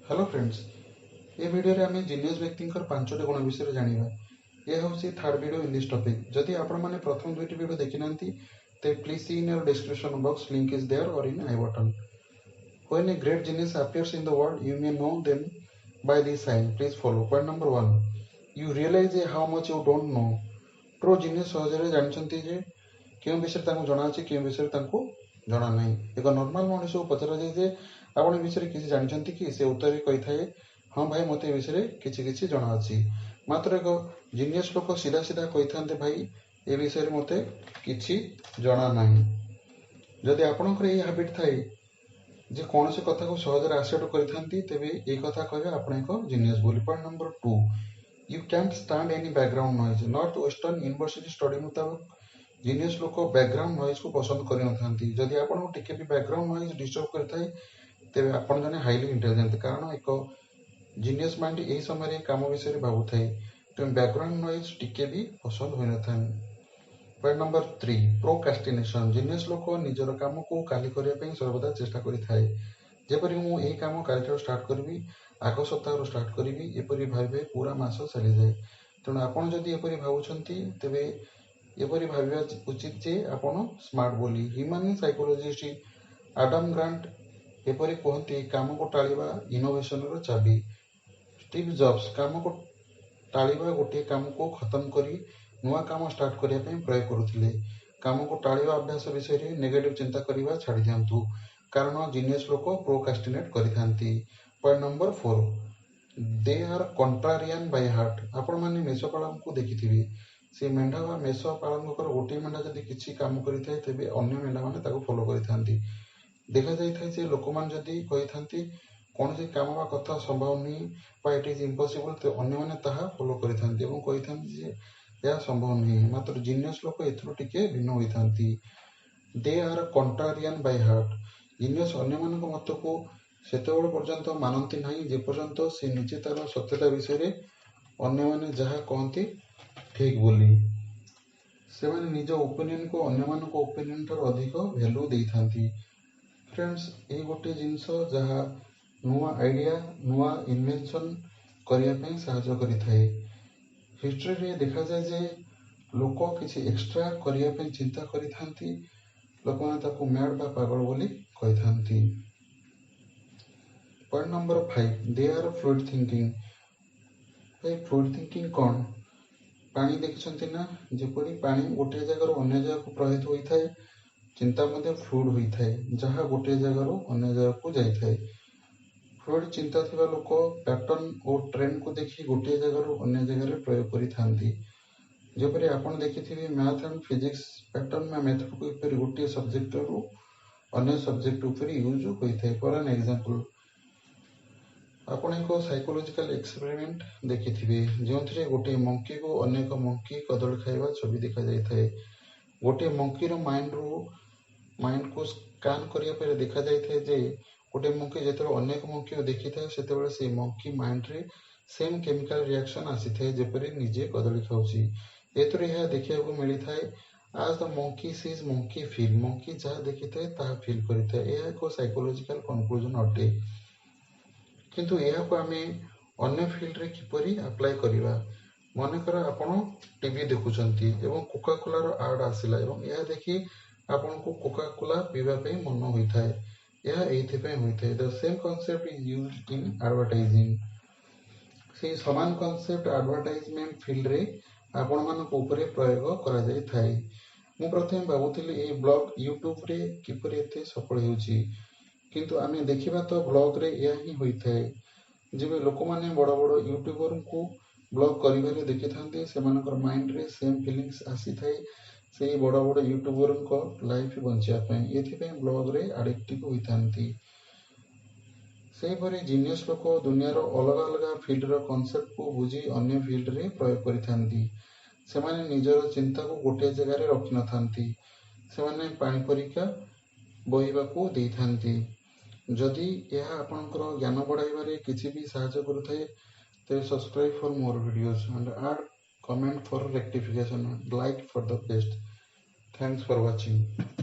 Hello friends, ये video रे आमे जीनियस व्यक्ति पांचटी गुण विषय जानिबा। ये होसी third video in this topic. जदि आपण माने प्रथम दुईटी वीडियो देखि नांती ते please see in your description box, link is there or in I button. When a great genius appears in the world, you may know them by this sign. Please follow. Point number 1. You realize how much you don't know. True genius सहजरे जानछंती जे केउं विषय तांको जଣା अछि केउं विषय तांको जଣା नाही। एक normal मनुष्य को पचरा जाय जे आपण विषय किसी जानछंती कि से उत्तर कहि थाए हाँ भाई मते विषय किछि किछि जଣା अछि। मात्र एक जीनियस लोक सीधा सीधा कहि थांते भाई ए विषय मते किछि जଣା नाही। जदि आपणकर ए हैबिट थाए जे कौन से कथा को सहजरे एक्सेप्ट करिथांती तेबे ए कथा कहबे आपण एक जीनियस बोली। Point number 2, you can't stand any background noise. North western university study मुताबिक जीनियस लोक बैकग्राउंड नॉइज को पसंद करि नथांती। जदि आपण को टिके भी बैकग्राउंड नॉइज डिस्टर्ब करथाय तेबे आपण जने हाईली इंटेलिजेंट, कारण एक जीनियस माइंड एही समय काम विषय भाबुथाय तेणु बैकग्राउंड नॉइज टिके भी पसंद होई नथाय। Point number 3, procrastination. जीनियस लोक निजर काम को काली करिया पई सर्वदा चेष्टा करिथाय। जेपरि मु एही काम कालिठार स्टार्ट करबी, आग सप्ताह स्टार्ट करबी, एपरि भाबे पूरा मास चली जाए। तेणु आपण जदि एपरि भाबुछंती तेबे एपरि भाबिया उचित जे आपण स्मार्ट बोली। ह्यूमन साइकोलॉजिस्ट आडम ग्रांट एपरि कहते काम को टाळिबा इनोवेशन रो चाबी। स्टीव जॉब्स काम को टाळिबा गोटे काम को खत्म करी नुआ काम स्टार्ट करिया पई प्रयोग करुथिले। काम को टाळिबा अभ्यास विषय रे नेगेटिव चिंता करिबा छाडी दियंतु, कारण जीनियस लोक प्रोक्रास्टिनेट करिथांती। Point number 4, they are contrarian by heart. आपण माने मेष पालन को देखिथिबे, से मेंढा वा मेष पालन गोटे मेंढा जदि किछि काम करिथाय तेबे अन्य मेंढा माने ताको फॉलो करिथांती। देखा जाइथाय जे लोकमान जदि कहिथांती कौन काम बा कथा संभव नहीं बा इट इज इम्पॉसिबल, तो अन्य माने ताहा फॉलो करिथांती एवं कहिथांती जे यह संभव नहीं। मात्र जीनियस लोक एथरो टिके भिन्न होइथांती। They are contrarian by heart. Genius अन्य मानक मत को सेतेबेଳ पर्यंत मानती नहीं जे पर्यंत से निजे तार सत्यता विषय रे अन्य माने जहा कहती ठीक बोली। से माने निज ओपिनियन को अन्य मानक ओपिनियन ठार अधिक वैल्यू देइथांती। फ्रेंड्स, ये गोटे जिनस जहा नुआ आइडिया नुआ इन्वेंशन करिया पई सहायता करिथाय। हिस्ट्री रे देखा जाए जे लोक किसी एक्स्ट्रा करिया पई चिंता करिथांती, लोक माने ताको मैड बा पागल बोली कहिथांती। Point number 5, they are fluid thinking. भाई फ्लूइड थिंकिंग कौन? पानी देखिछंती ना, जेपरि पानी गोटे जगह अन्य जगह को प्रवाहित होइथाय, चिंता मध्य फ्लूइड होइथाय, जहा गोटे जगह अन्य जगह को जाइथाय। फ्लूइड चिंता थिबा लोक पैटर्न और ट्रेंड को देखि गोटे जगह अन्य जगह प्रयोग करिथांती। जेपरि आपण देखिथिबे मैथ एंड फिजिक्स पैटर्न में मेथड को एपरि गोटे सब्जेक्ट रो अन्य सब्जेक्ट ऊपर यूज होइथाय। फॉर एन एग्जांपल, आपण एक साइकोलॉजिकल एक्सपेरिमेंट देखिथिबे जोंथरे गोटे मंकी को अनेक मंकी कदल खाइबा छवि देखा जाइथाय। गोटे मंकी रो माइंड को स्कैन करिया पर देखा जाइथाय जे गोटे मंकी जेतबे अनेक मंकी को देखिथाय सेतबेले से मंकी माइंड रे सेम केमिकल रिएक्शन आसीथाय जेपरि निजे कदली खाउची। एतरे यह देखिया को मिली थाए आज the monkey sees monkey feel. Monkey जहा देखिथाय ताहा फील करिथाय। यह एक साइकोलॉजिकल कंक्लूजन अटे। किंतु यह को आमे अन्य फील्ड रे किपरि अप्लाई करिवा। मनकर आपण टीवी देखुचंती एवं कोका कोला रो एड आसिला एवं यह देखि आपण को कोका कोला पीवा पे मन होइथाय। यह एथि पे होइथाय। The same concept is used in advertising. से समान कांसेप्ट एडवर्टाइजमेंट फील्ड रे आपण मानक ऊपर प्रयोग करा जाय थाए। मु प्रथम भाबुथिली ए ब्लॉग यूट्यूब रे किपरि एते सफल हेउची, किंतु आमे देखिबा तो ब्लॉग रे यह ही होइथाय। जेबे लोक माने बड़ बड़ यूट्यूबर को ब्लॉग करिबारे देखिथांती सेमानकर माइंड रे सेम फीलिंग्स आसीथाय से बड़ बड़ यूट्यूबर को लाइफ बंचिया पई। एथि पे ब्लॉग रे एडिक्टिव होइथांती। से परे जीनियस लोक दुनिया रो अलग अलग फील्ड रो कांसेप्ट को बुझी अन्य फील्ड रे प्रयोग करिथांती। सेमाने निजर चिंता को गोटे जगह रे रखि नथांती। सेमाने पानी परीक्षा बहिबा को देइथांती। जदि यह आपनकर ज्ञान बढ़ाइबारे किछि भी सहायता करुथाय तेबे subscribe for more videos and add comment for rectification, like for the best. Thanks for watching.